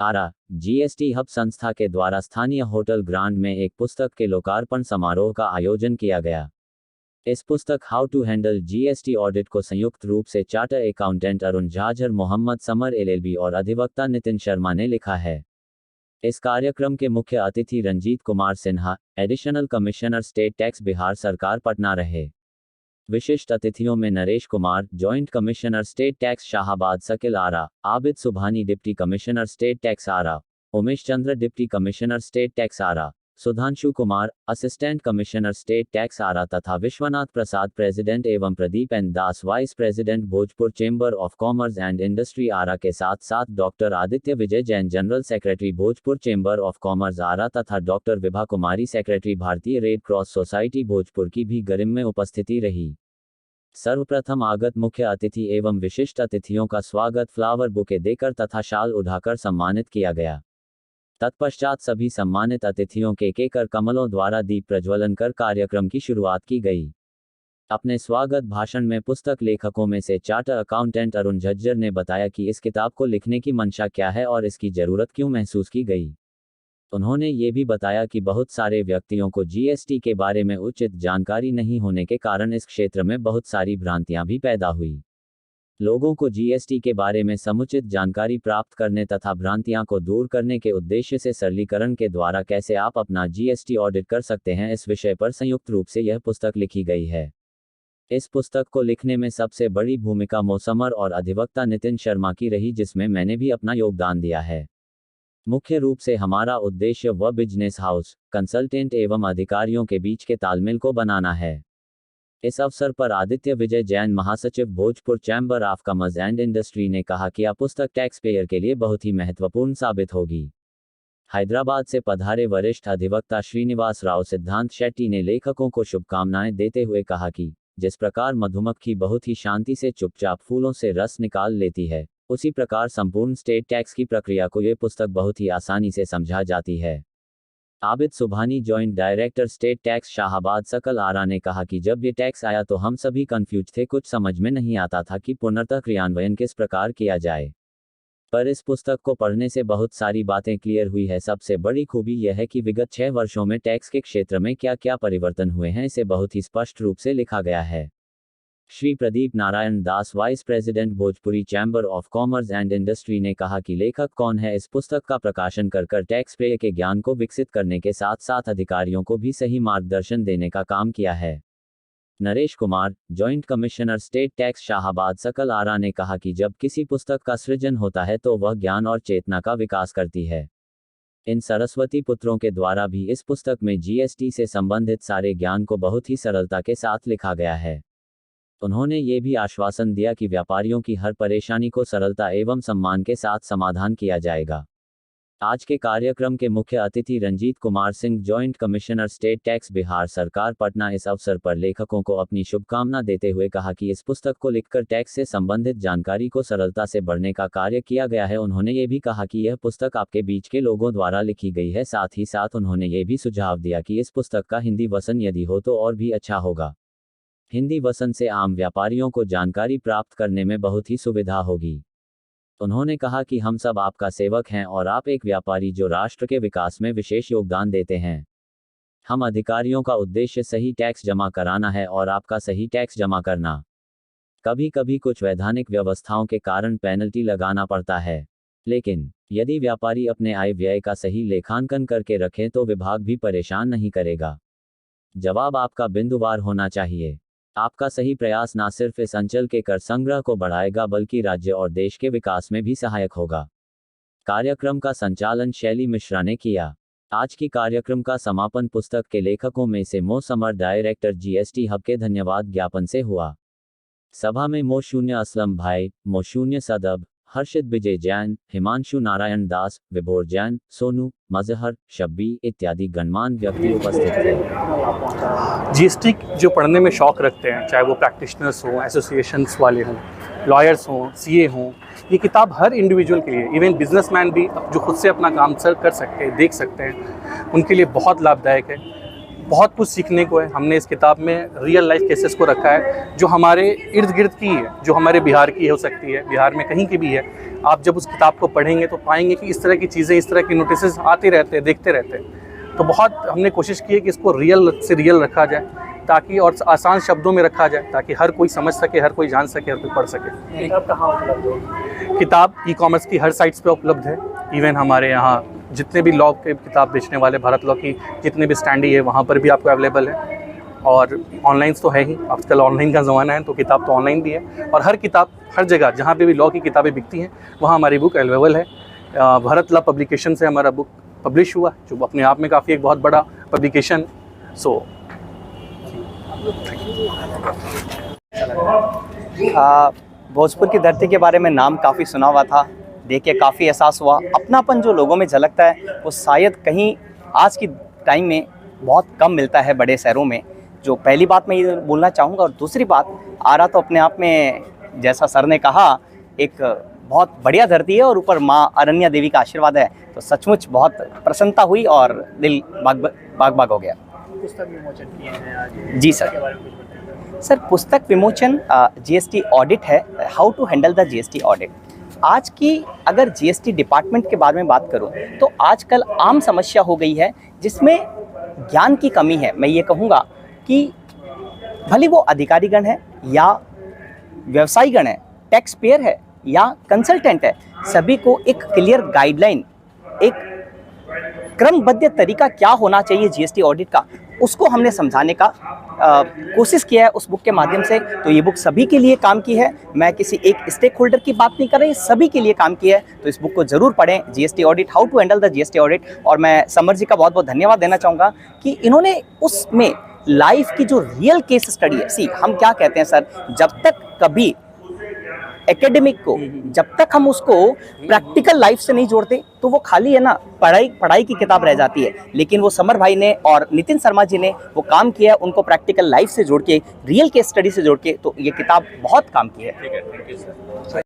आरा GST hub संस्था के द्वारा स्थानीय होटल ग्रांड में एक पुस्तक के लोकार्पण समारोह का आयोजन किया गया। इस पुस्तक how to handle GST audit को संयुक्त रूप से charter accountant Arun Jhajhar, Mohammad Samar LLB और अधिवक्ता नितिन शर्मा ने लिखा है। इस कार्यक्रम के मुख्य अतिथि Ranjit Kumar Sinha, additional commissioner state tax Bihar सरकार पटना रहे। विशिष्ट अतिथियों में Naresh Kumar, joint commissioner state tax Shahabad Shakeel Ara, Abid Subhani deputy commissioner state tax Ara, Umesh Chandra deputy commissioner state tax Ara, Sudhanshu Kumar, assistant commissioner state tax Ara तथा विश्वनाथ प्रसाद प्रेसिडेंट एवं Pradeep N Das vice president Bhojpur Chamber of Commerce and Industry Ara के साथ साथ doctor Aditya Vijay Jain general secretary Bhojpur Chamber of Commerce Ara तथा doctor Vibha Kumari secretary Bharatiya Red Cross Society Bhojpur की भी गरिम्य उपस्थिति रही। सर्वप्रथम आगत मुख्य अतिथि एवं विशिष्ट अतिथियों का स्वागत फ्लावर बुके देकर तथा शाल उठाकर सम्मानित किया गया। तत्पश्चात सभी सम्मानित अतिथियों के केकर कमलों द्वारा दीप प्रज्वलन कर कार्यक्रम की शुरुआत की गई। अपने स्वागत भाषण में पुस्तक लेखकों में से चार्टर अकाउंटेंट अरुण झज्जर ने बताया कि इस किताब को लिखने की मंशा क्या है और इसकी जरूरत क्यों महसूस की गई। उन्होंने ये भी बताया कि बहुत सारे व्यक्तियों को जीएसटी के बारे में उचित जानकारी नहीं होने के कारण इस क्षेत्र में बहुत सारी भ्रांतियां भी पैदा हुई। लोगों को जीएसटी के बारे में समुचित जानकारी प्राप्त करने तथा भ्रांतियां को दूर करने के उद्देश्य से सरलीकरण के द्वारा कैसे आप अपना जीएसटी ऑडिट कर सकते हैं, इस विषय पर संयुक्त रूप से यह पुस्तक लिखी गई है। इस पुस्तक को लिखने में सबसे बड़ी भूमिका मोसमर और अधिवक्ता नितिन शर्मा की रही, जिसमें मैंने भी अपना योगदान दिया है। मुख्य रूप से हमारा उद्देश्य व बिजनेस हाउस, कंसल्टेंट एवं अधिकारियों के बीच के तालमेल को बनाना है। इस अवसर पर आदित्य विजय जैन, महासचिव Bhojpur chamber of Commerce and Industry ने कहा कि यह पुस्तक टैक्स पेयर के लिए बहुत ही महत्वपूर्ण साबित होगी। हैदराबाद से पधारे वरिष्ठ अधिवक्ता श्रीनिवास राव सिद्धांत शेट्टी ने लेखकों को शुभकामनाएं देते हुए कहा कि जिस प्रकार मधुमक्खी बहुत ही शांति से चुपचाप फूलों से रस निकाल लेती है, उसी प्रकार संपूर्ण स्टेट टैक्स की प्रक्रिया को यह पुस्तक बहुत ही आसानी से समझा जाती है। Abid Subhani, joint director state tax Shahabad Shakeel Ara ने कहा कि जब ये टैक्स आया तो हम सभी कंफ्यूज थे, कुछ समझ में नहीं आता था कि पुनर्तः क्रियान्वयन किस प्रकार किया जाए। पर इस पुस्तक को पढ़ने से बहुत सारी बातें क्लियर हुई है। सबसे बड़ी खूबी यह है कि विगत 6 वर्षों में टैक्स के क्षेत्र में क्या क्या परिवर्तन हुए हैं, इसे बहुत ही स्पष्ट रूप से लिखा गया है। Shri Pradeep Narayan Das, vice president Bhojpuri Chamber of Commerce and Industry ने कहा कि लेखक कौन है, इस पुस्तक का प्रकाशन कर टैक्स पेयर के ज्ञान को विकसित करने के साथ साथ अधिकारियों को भी सही मार्गदर्शन देने का काम किया है। Naresh Kumar, joint commissioner state tax Shahabad Shakeel Ara ने कहा कि जब किसी पुस्तक का सृजन होता है तो वह ज्ञान और चेतना का विकास करती है। इन सरस्वती पुत्रों के द्वारा भी इस पुस्तक में जीएसटी से संबंधित सारे ज्ञान को बहुत ही सरलता के साथ लिखा गया है। उन्होंने ये भी आश्वासन दिया कि व्यापारियों की हर परेशानी को सरलता एवं सम्मान के साथ समाधान किया जाएगा। आज के कार्यक्रम के मुख्य अतिथि Ranjit Kumar Singh, joint commissioner state tax Bihar सरकार पटना, इस अवसर पर लेखकों को अपनी शुभकामना देते हुए कहा कि इस पुस्तक को लिखकर टैक्स से संबंधित जानकारी को सरलता से बढ़ने का कार्य किया गया है। उन्होंने ये भी कहा कि यह पुस्तक आपके बीच के लोगों द्वारा लिखी गई है। साथ ही साथ उन्होंने ये भी सुझाव दिया कि इस पुस्तक का हिंदी वर्जन यदि हो तो और भी अच्छा होगा। हिंदी वर्जन से आम व्यापारियों को जानकारी प्राप्त करने में बहुत ही सुविधा होगी। उन्होंने कहा कि हम सब आपका सेवक हैं और आप एक व्यापारी जो राष्ट्र के विकास में विशेष योगदान देते हैं। हम अधिकारियों का उद्देश्य सही टैक्स जमा कराना है और आपका सही टैक्स जमा करना। कभी कभी कुछ वैधानिक व्यवस्थाओं के कारण पेनल्टी लगाना पड़ता है, लेकिन यदि व्यापारी अपने आय व्यय का सही लेखांकन करके रखें तो विभाग भी परेशान नहीं करेगा। जवाब आपका बिंदुवार होना चाहिए। आपका सही प्रयास न सिर्फ इस अंचल के कर संग्रह को बढ़ाएगा बल्कि राज्य और देश के विकास में भी सहायक होगा। कार्यक्रम का संचालन शैली मिश्रा ने किया। आज की कार्यक्रम का समापन पुस्तक के लेखकों में से मोसमर, डायरेक्टर जीएसटी हब के धन्यवाद ज्ञापन से हुआ। सभा में मोशून्य असलम भाई, मोशून्य सदब, हर्षित विजय जैन, हिमांशु नारायण दास, विभोर जैन, सोनू, मजहर, शब्बी इत्यादि गणमान्य व्यक्ति उपस्थित थे। जीएसटी जो पढ़ने में शौक रखते हैं, चाहे वो प्रैक्टिशनर्स हों, एसोसिएशंस वाले हों, लॉयर्स हों, सीए हों, ये किताब हर इंडिविजुअल के लिए, इवन बिजनेसमैन भी जो खुद से अपना काम कर सकते हैं, देख सकते हैं, उनके लिए बहुत लाभदायक है। बहुत कुछ सीखने को है। हमने इस किताब में रियल लाइफ केसेस को रखा है जो हमारे इर्द गिर्द की है, जो हमारे बिहार की हो सकती है, बिहार में कहीं की भी है। आप जब उस किताब को पढ़ेंगे तो पाएंगे कि इस तरह की चीज़ें, इस तरह की नोटिस आते रहते हैं, देखते रहते हैं। तो बहुत हमने कोशिश की है कि इसको रियल से रियल रखा जाए, ताकि और आसान शब्दों में रखा जाए, ताकि हर कोई समझ सके, हर कोई जान सके, हर कोई पढ़ सके। किताब कहाँ उपलब्ध होगी? किताब ई-कॉमर्स की हर साइट्स पे उपलब्ध है। इवन हमारे यहाँ जितने भी लॉ के किताब बेचने वाले, भारत लॉ की जितने भी स्टैंडी है, वहाँ पर भी आपको अवेलेबल है। और ऑनलाइन तो है ही, आजकल ऑनलाइन का ज़माना है, तो किताब तो ऑनलाइन भी है। और हर किताब, हर जगह जहाँ पे भी लॉ की किताबें बिकती हैं, वहाँ हमारी बुक अवेलेबल है। भारत लॉ पब्लिकेशन से हमारा बुक पब्लिश हुआ, जो अपने आप में काफ़ी एक बहुत बड़ा पब्लिकेशन। सो भोजपुर की धरती के बारे में नाम काफ़ी सुना हुआ था, देख के काफ़ी एहसास हुआ। अपनापन जो लोगों में झलकता है वो शायद कहीं आज की टाइम में बहुत कम मिलता है बड़े शहरों में। जो पहली बात मैं ये बोलना चाहूँगा। और दूसरी बात, आरा तो अपने आप में, जैसा सर ने कहा, एक बहुत बढ़िया धरती है और ऊपर माँ अरण्या देवी का आशीर्वाद है। तो सचमुच बहुत प्रसन्नता हुई और दिल बाग बाग हो गया। पुस्तक विमोचन किए हैं आज। जी सर। के बारे में कुछ बताइए। सर, पुस्तक विमोचन जीएसटी ऑडिट है, how to handle the GST audit. आज की अगर जीएसटी डिपार्टमेंट के बारे में बात करूं तो आजकल आम समस्या हो गई है जिसमें ज्ञान की कमी है। मैं ये कहूँगा कि भले वो अधिकारीगण है या व्यवसायीगण है, टैक्स पेयर है या कंसल्टेंट है, सभी को एक क्लियर गाइडलाइन, एक क्रमबद्ध तरीका क्या होना चाहिए जीएसटी ऑडिट का, उसको हमने समझाने का कोशिश किया है उस बुक के माध्यम से। तो ये बुक सभी के लिए काम की है। मैं किसी एक स्टेक होल्डर की बात नहीं कर रही, सभी के लिए काम की है। तो इस बुक को जरूर पढ़ें, GST audit, how to handle the GST audit. और मैं समर जी का बहुत बहुत धन्यवाद देना चाहूँगा कि इन्होंने उसमें लाइफ की जो रियल केस स्टडी है, सी हम क्या कहते हैं सर, जब तक कभी एकेडमिक को, जब तक हम उसको प्रैक्टिकल लाइफ से नहीं जोड़ते तो वो खाली है ना पढ़ाई की किताब रह जाती है। लेकिन वो समर भाई ने और नितिन शर्मा जी ने वो काम किया है, उनको प्रैक्टिकल लाइफ से जोड़ के, रियल केस स्टडी से जोड़ के, तो ये किताब बहुत काम की है।